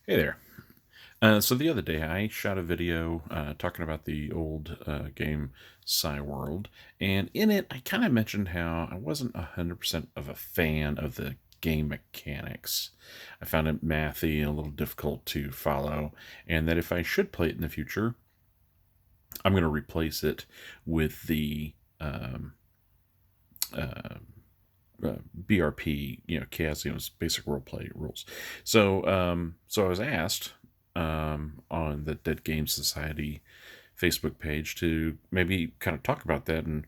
Hey there. So the other day I shot a video talking about the old game Psi World, and in it I kind of mentioned how I wasn't 100% of a fan of the game mechanics. I found it mathy and a little difficult to follow, and that if I should play it in the future, I'm going to replace it with the uh, BRP, Chaosium's basic roleplay rules. So I was asked on the Dead Game Society Facebook page to maybe kind of talk about that and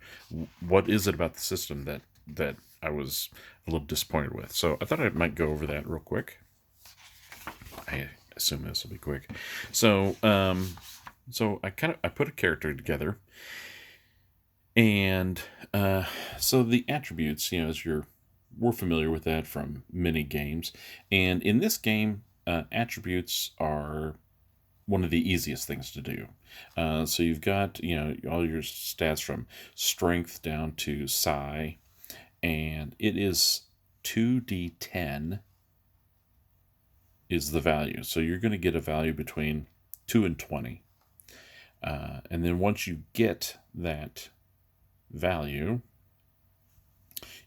what is it about the system that I was a little disappointed with. So I thought I might go over that real quick. I assume this will be quick. So I put a character together, and so the attributes, as we're familiar with that from many games, and in this game, attributes are one of the easiest things to do. So you've got all your stats from strength down to psi, and it is 2d10 is the value. So you're going to get a value between 2 and 20. And then once you get that value,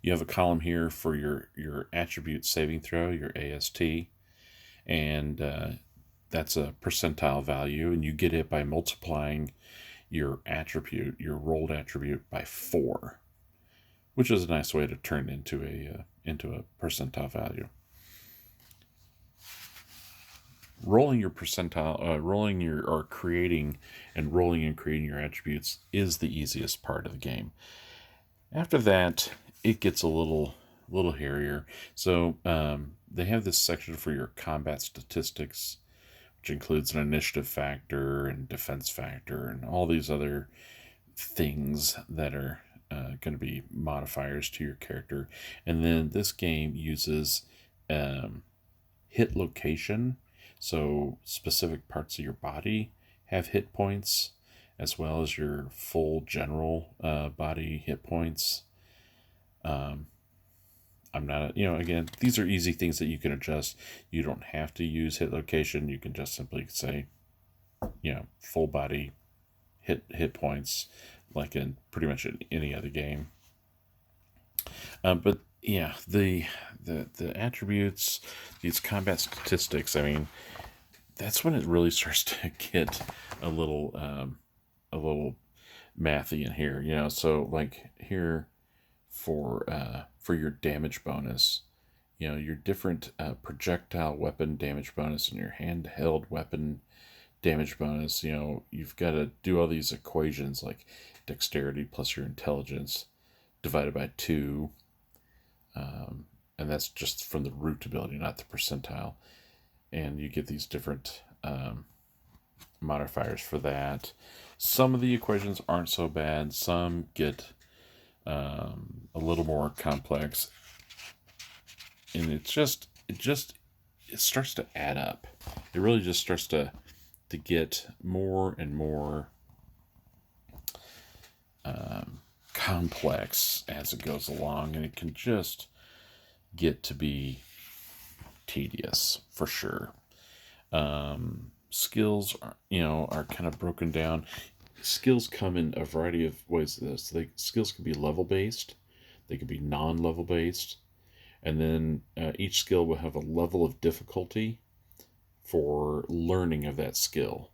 you have a column here for your attribute saving throw, your AST, and that's a percentile value, and you get it by multiplying your attribute, your rolled attribute, by 4, which is a nice way to turn into a percentile value. Rolling your percentile, rolling your or creating and rolling and creating your attributes is the easiest part of the game. After that, it gets a little hairier. So they have this section for your combat statistics, which includes an initiative factor and defense factor and all these other things that are going to be modifiers to your character. And then this game uses hit location, so specific parts of your body have hit points, as well as your full general body hit points. I'm not, again, these are easy things that you can adjust. You don't have to use hit location. You can just simply say, full body hit points, like in pretty much any other game. But yeah, the attributes, these combat statistics. I mean, that's when it really starts to get a little mathy in here. So like here for your damage bonus, your different projectile weapon damage bonus and your handheld weapon damage bonus. You've got to do all these equations like dexterity plus your intelligence divided by 2, and that's just from the root ability, not the percentile. And you get these different modifiers for that. Some of the equations aren't so bad. Some get a little more complex, and it starts to add up. It really just starts to get more and more complex as it goes along, and it can just get to be tedious for sure. Skills are kind of broken down. Skills come in a variety of ways. Skills can be level based, they can be non-level based, and then each skill will have a level of difficulty for learning of that skill.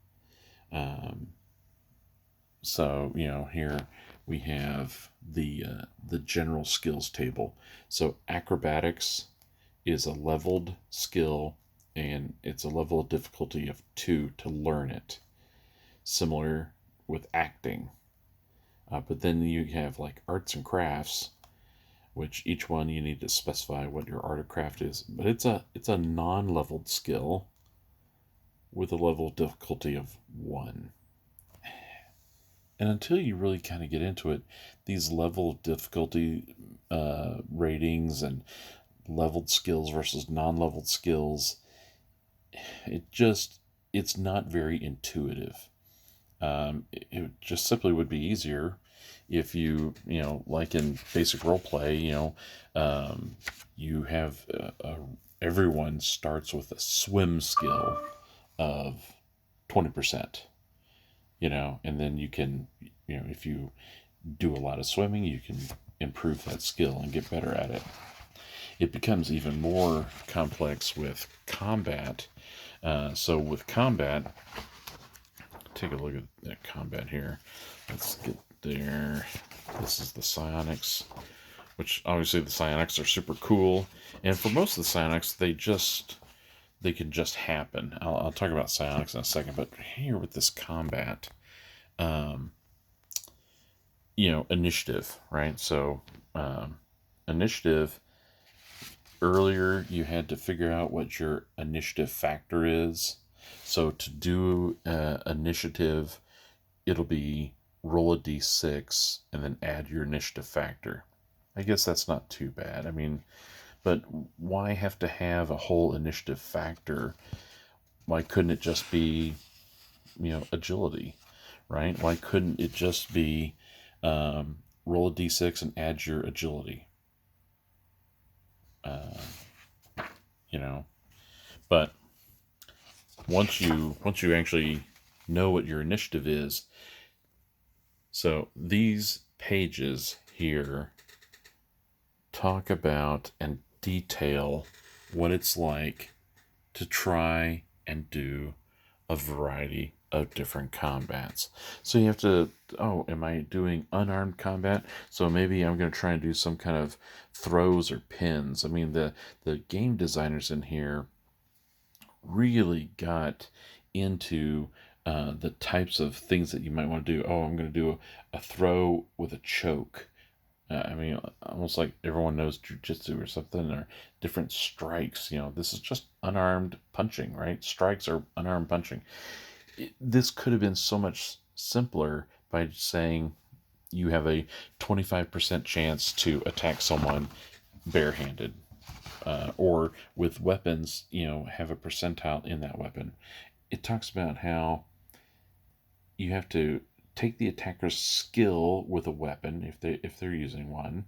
So here we have the general skills table. So acrobatics is a leveled skill, and it's a level of difficulty of 2 to learn it. Similar with acting. But then you have like arts and crafts, which each one you need to specify what your art or craft is. But it's a non-leveled skill with a level of difficulty of 1. And until you really kind of get into it, these level of difficulty ratings and leveled skills versus non-leveled skills, it's not very intuitive. It just simply would be easier if like in basic role play, you have everyone starts with a swim skill of 20%, and then you can, if you do a lot of swimming, you can improve that skill and get better at it. It becomes even more complex with combat. So with combat, take a look at that combat here. Let's get there. This is the psionics, which obviously the psionics are super cool. And for most of the psionics, they can just happen. I'll talk about psionics in a second, but here with this combat, initiative, right? So initiative, earlier you had to figure out what your initiative factor is. So to do initiative, it'll be roll a d6 and then add your initiative factor. I guess that's not too bad. I mean, but why have to have a whole initiative factor? Why couldn't it just be, agility, right? Why couldn't it just be roll a d6 and add your agility? But once you actually know what your initiative is, so these pages here talk about and detail what it's like to try and do a variety of different combats. So you have to, am I doing unarmed combat? So maybe I'm going to try and do some kind of throws or pins. I mean, the game designers in here really got into the types of things that you might want to do. I'm going to do a throw with a choke. I mean, almost like everyone knows jujitsu or something, or different strikes. This is just unarmed punching, right? Strikes are unarmed punching. This could have been so much simpler by saying you have a 25% chance to attack someone barehanded. Or with weapons, have a percentile in that weapon. It talks about how you have to take the attacker's skill with a weapon if they're using one,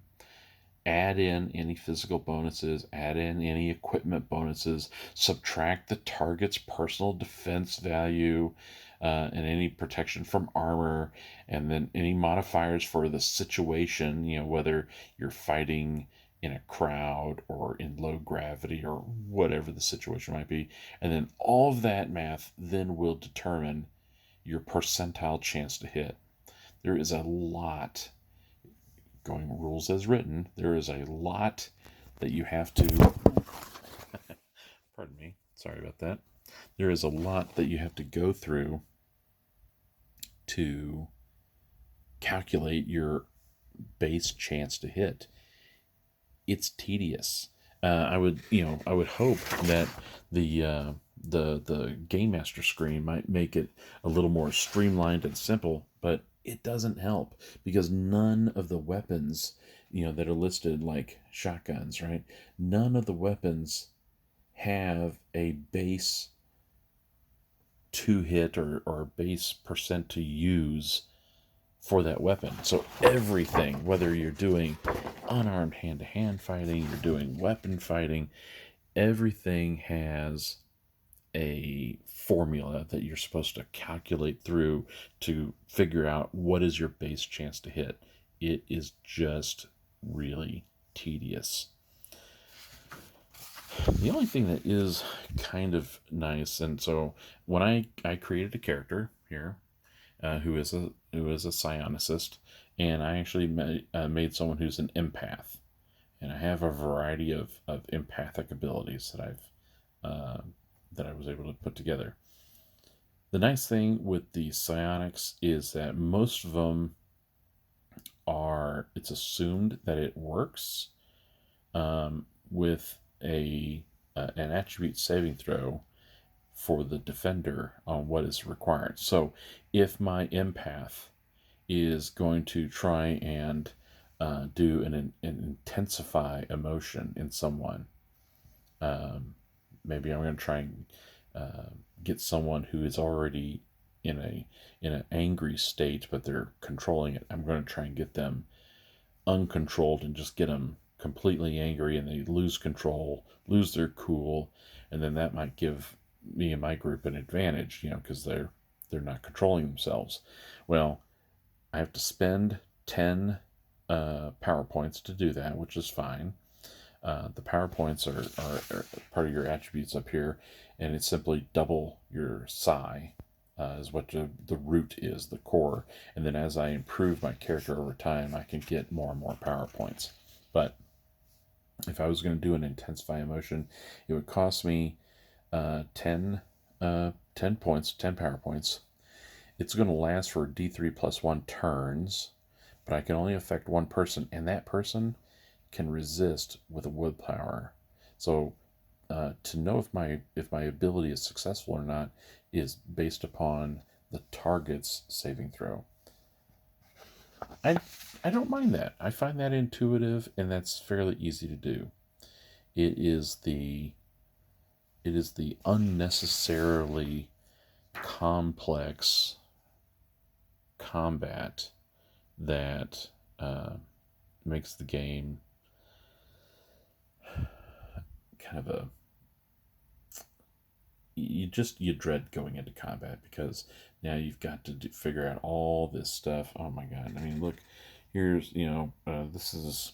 add in any physical bonuses, add in any equipment bonuses, subtract the target's personal defense value, and any protection from armor, and then any modifiers for the situation, whether you're fighting in a crowd or in low gravity or whatever the situation might be. And then all of that math then will determine your percentile chance to hit. There is a lot, going rules as written, there is a lot that you have to, pardon me, sorry about that. There is a lot that you have to go through to calculate your base chance to hit. It's tedious. I would hope that the Game Master screen might make it a little more streamlined and simple, but it doesn't help because none of the weapons, that are listed, like shotguns, right? None of the weapons have a base to hit or base percent to use for that weapon. So everything, whether you're doing unarmed hand-to-hand fighting, you're doing weapon fighting, everything has a formula that you're supposed to calculate through to figure out what is your base chance to hit. It is just really tedious. The only thing that is kind of nice, and so when I created a character here, who is a psionicist, and I actually made someone who's an empath, and I have a variety of empathic abilities that I was able to put together. The nice thing with the psionics is that most of them it's assumed that it works with an attribute saving throw for the defender on what is required. So if my empath is going to try and do an intensify emotion in someone, maybe I'm going to try and get someone who is already in an angry state, but they're controlling it. I'm going to try and get them uncontrolled and just get them completely angry and they lose control, lose their cool, and then that might give me and my group an advantage, because they're not controlling themselves. Well, I have to spend 10 power points to do that, which is fine. The power points are part of your attributes up here, and it's simply double your psi, is what the root is, the core. And then as I improve my character over time, I can get more and more power points. But if I was going to do an intensify emotion, it would cost me 10 points, 10 power points. It's going to last for D3 plus 1 turns, but I can only affect one person, and that person can resist with a willpower. So to know if my ability is successful or not is based upon the target's saving throw. I I don't mind that. I find that intuitive, and that's fairly easy to do. It is the unnecessarily complex combat that makes the game kind of you dread going into combat, because now you've got to figure out all this stuff. Oh my god! I mean, look, here's this is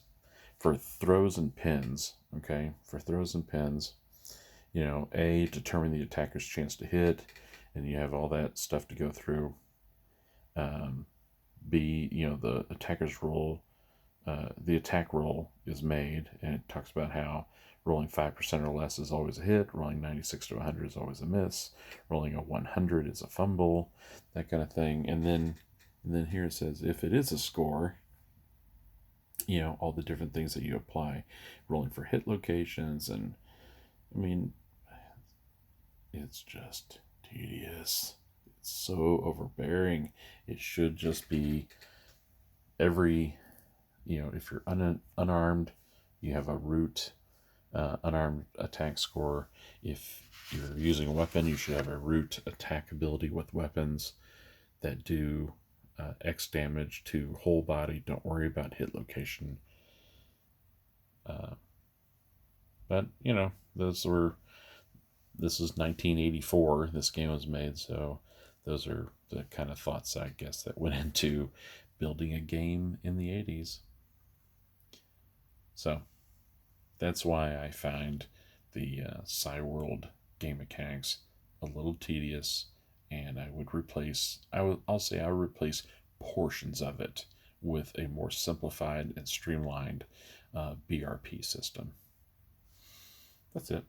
for throws and pins. Okay, for throws and pins, A, determine the attacker's chance to hit, and you have all that stuff to go through. B, the attacker's roll, the attack roll is made, and it talks about how rolling 5% or less is always a hit, rolling 96 to 100 is always a miss, rolling a 100 is a fumble, that kind of thing. And then here it says if it is a score, all the different things that you apply, rolling for hit locations, and I mean, it's just tedious. It's so overbearing. It should just be every, if you're unarmed, you have a root unarmed attack score. If you're using a weapon, you should have a root attack ability with weapons that do X damage to whole body. Don't worry about hit location. But this is 1984. This game was made, so those are the kind of thoughts, I guess, that went into building a game in the 80s. So that's why I find the Psi World game mechanics a little tedious, and I'll say I would replace portions of it with a more simplified and streamlined BRP system. That's it.